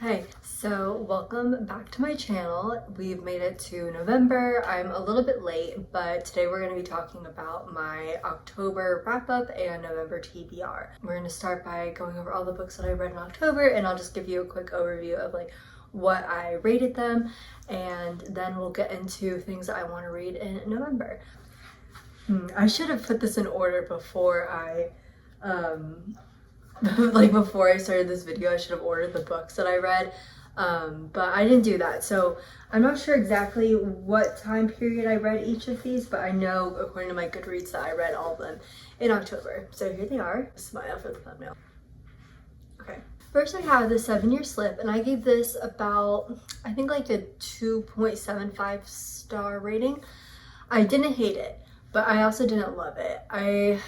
Hey, so welcome back to my channel. We've made it to November. I'm a little bit late, but today we're going to be talking about my October wrap-up and November TBR. We're going to start by going over all the books that I read in October, and I'll just give you a quick overview of like what I rated them, and then we'll get into things that I want to read in November. I should have put this in order before I before I started this video. I should have ordered the books that I read, but I didn't do that. So I'm not sure exactly what time period I read each of these, but I know according to my Goodreads that I read all of them in October. So here they are. Smile for the thumbnail. Okay. First I have the 7-Year Slip, and I gave this about, I think like a 2.75 star rating. I didn't hate it, but I also didn't love it. I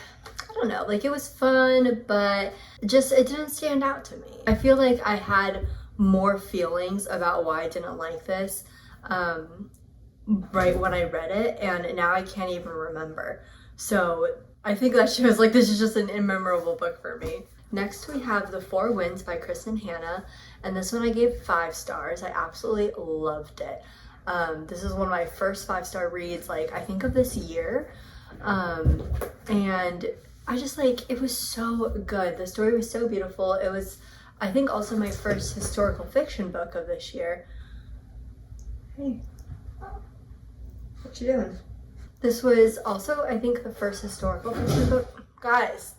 don't know, like it was fun, but just it didn't stand out to me. I feel like I had more feelings about why I didn't like this right when I read it, and now I can't even remember. So I think that shows like this is just an immemorable book for me. Next we have The Four Winds by Kristin Hannah, and this one I gave 5 stars. I absolutely loved it. This is one of my first 5-star reads, like I think of this year, and I just like, it was so good. The story was so beautiful. It was, I think, also my first historical fiction book of this year. Hey, what you doing? This was also, I think, the first historical fiction book. Guys,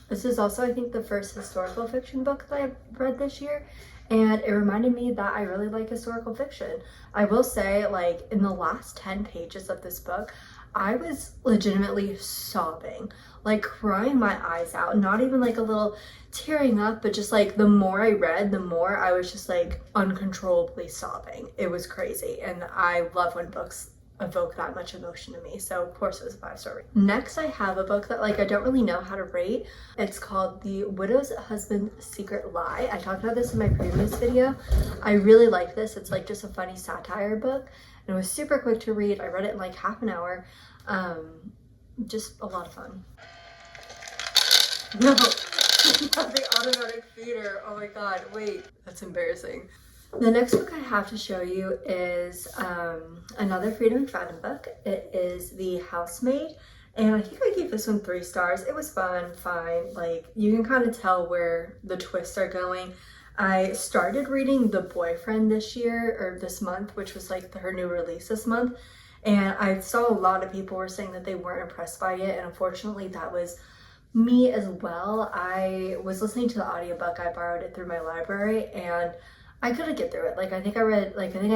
this is also, I think, the first historical fiction book that I read this year. And it reminded me that I really like historical fiction. I will say, like, in the last 10 pages of this book, I was legitimately sobbing, like crying my eyes out, not even like a little tearing up, but just like the more I read, the more I was just like uncontrollably sobbing. It was crazy. And I love when books evoke that much emotion in me. So of course it was a 5-star rating. Next I have a book that like I don't really know how to rate. It's called The Widow's Husband's Secret Lie. I talked about this in my previous video. I really like this. It's like just a funny satire book. And it was super quick to read. I read it in like half an hour. Just a lot of fun. No, not the automatic feeder. Oh my god, wait, that's embarrassing. The next book I have to show you is another Freida McFadden book. It is The Housemaid, and I think I gave this one 3 stars. It was fun, fine. Like, you can kind of tell where the twists are going. I started reading The Boyfriend this year, or this month, which was like her new release this month, and I saw a lot of people were saying that they weren't impressed by it, and unfortunately that was me as well. I was listening to the audiobook. I borrowed it through my library, and I couldn't get through it. Like, I think I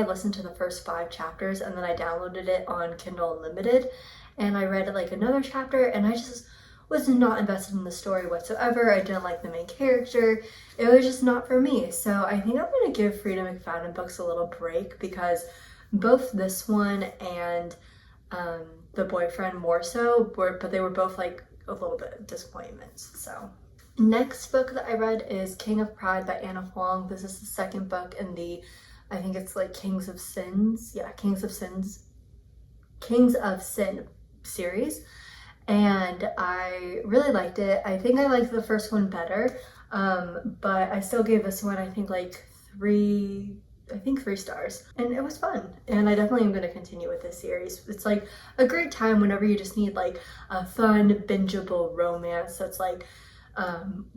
listened to the first 5 chapters, and then I downloaded it on Kindle Unlimited, and I read like another chapter, and I just was not invested in the story whatsoever. I didn't like the main character. It was just not for me. So I think I'm gonna give Freida McFadden books a little break, because both this one and The Boyfriend more so, but they were both like a little bit of disappointments. So next book that I read is King of Pride by Anna Huang. This is the second book in the, I think it's like Kings of Sins. Yeah, Kings of Sin series. And I really liked it. I think I liked the first one better, but I still gave this one, I think like 3 stars, and it was fun, and I definitely am going to continue with this series. It's like a great time whenever you just need like a fun bingeable romance that's like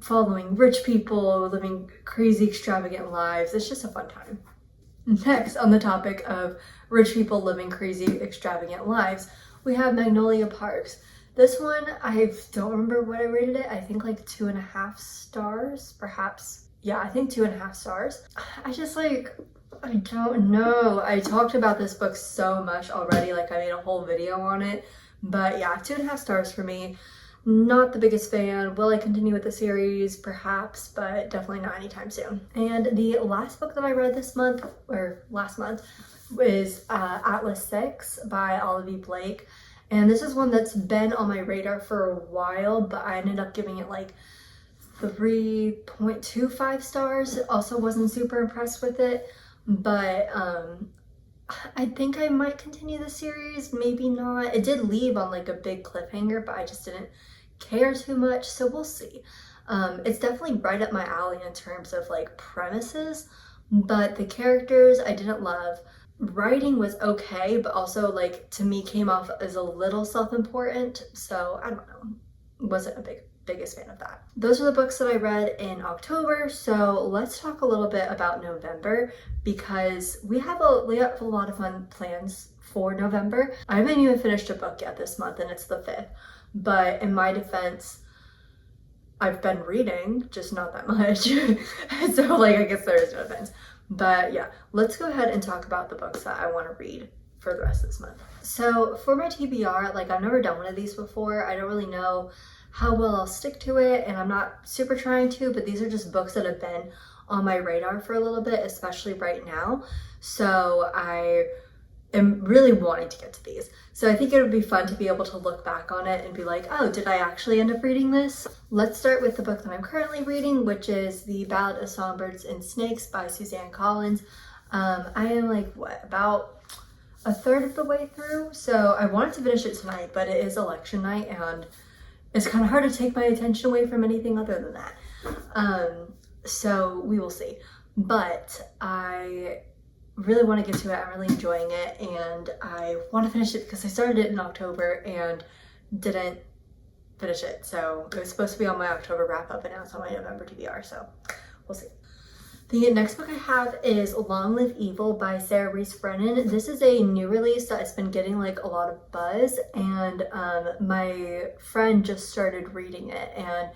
following rich people living crazy extravagant lives. It's just a fun time. Next, on the topic of rich people living crazy extravagant lives, we have Magnolia Parks. This one, I don't remember what I rated it. I think like 2.5 stars, perhaps. Yeah, I think 2.5 stars. I just like, I don't know. I talked about this book so much already. Like, I made a whole video on it. But yeah, 2.5 stars for me. Not the biggest fan. Will I continue with the series? Perhaps, but definitely not anytime soon. And the last book that I read this month, or last month, is Atlas 6 by Olivia Blake. And this is one that's been on my radar for a while, but I ended up giving it like 3.25 stars. Also wasn't super impressed with it, but I think I might continue the series, maybe not. It did leave on like a big cliffhanger, but I just didn't care too much, so we'll see. It's definitely right up my alley in terms of like premises, but the characters I didn't love. Writing was okay, but also like to me came off as a little self-important, so I don't know. Wasn't a biggest fan of that. Those are the books that I read in October, so let's talk a little bit about November because we have a lot of fun plans for November. I haven't even finished a book yet this month and it's the 5th, but in my defense, I've been reading, just not that much. So like I guess there is no offense. But yeah, let's go ahead and talk about the books that I want to read for the rest of this month. So for my TBR, like I've never done one of these before. I don't really know how well I'll stick to it, and I'm not super trying to, but these are just books that have been on my radar for a little bit, especially right now. So I am really wanting to get to these. So I think it would be fun to be able to look back on it and be like, oh, did I actually end up reading this? Let's start with the book that I'm currently reading, which is The Ballad of Songbirds and Snakes by Suzanne Collins. I am like, about a third of the way through. So I wanted to finish it tonight, but it is election night and it's kind of hard to take my attention away from anything other than that. So we will see. But I really want to get to it. I'm really enjoying it and I want to finish it because I started it in October and didn't finish it. So it was supposed to be on my October wrap up and now it's on my November TBR, so we'll see. The next book I have is Long Live Evil by Sarah Rees Brennan. This is a new release that has been getting like a lot of buzz, and my friend just started reading it, and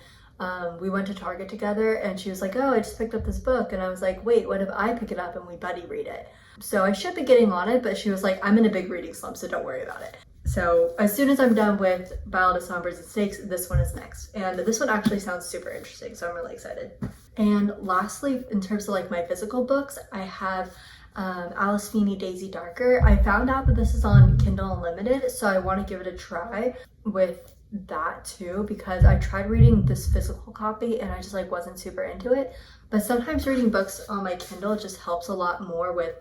we went to Target together and she was like, oh, I just picked up this book, and I was like, wait, what if I pick it up and we buddy read it? So I should be getting on it, but she was like, I'm in a big reading slump, so don't worry about it. So as soon as I'm done with Ballad of Songbirds and Snakes, this one is next. And this one actually sounds super interesting, so I'm really excited. And lastly, in terms of like my physical books, I have Alice Feeney, Daisy Darker. I found out that this is on Kindle Unlimited, so I want to give it a try with that too, because I tried reading this physical copy and I just like wasn't super into it. But sometimes reading books on my Kindle just helps a lot more with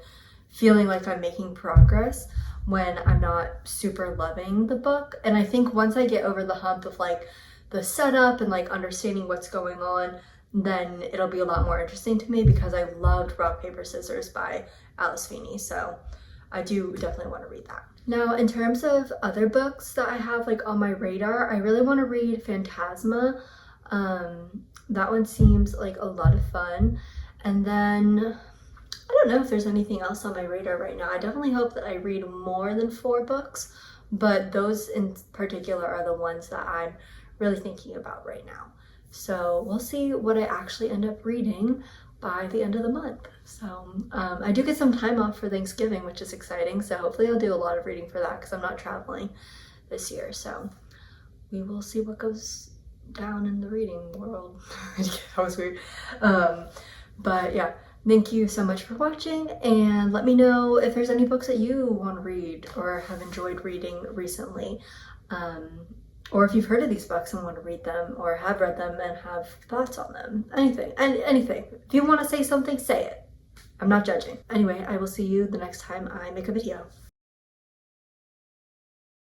feeling like I'm making progress when I'm not super loving the book. And I think once I get over the hump of like the setup and like understanding what's going on, then it'll be a lot more interesting to me because I loved Rock, Paper, Scissors by Alice Feeney. So I do definitely want to read that. Now, in terms of other books that I have like on my radar, I really want to read Phantasma. That one seems like a lot of fun. And then I don't know if there's anything else on my radar right now. I definitely hope that I read more than 4 books, but those in particular are the ones that I'm really thinking about right now. So we'll see what I actually end up reading by the end of the month. So I do get some time off for Thanksgiving, which is exciting. So hopefully I'll do a lot of reading for that because I'm not traveling this year. So we will see what goes down in the reading world. That was weird. But yeah, thank you so much for watching, and let me know if there's any books that you want to read or have enjoyed reading recently. Or if you've heard of these books and want to read them or have read them and have thoughts on them. Anything. If you want to say something, say it. I'm not judging. Anyway, I will see you the next time I make a video.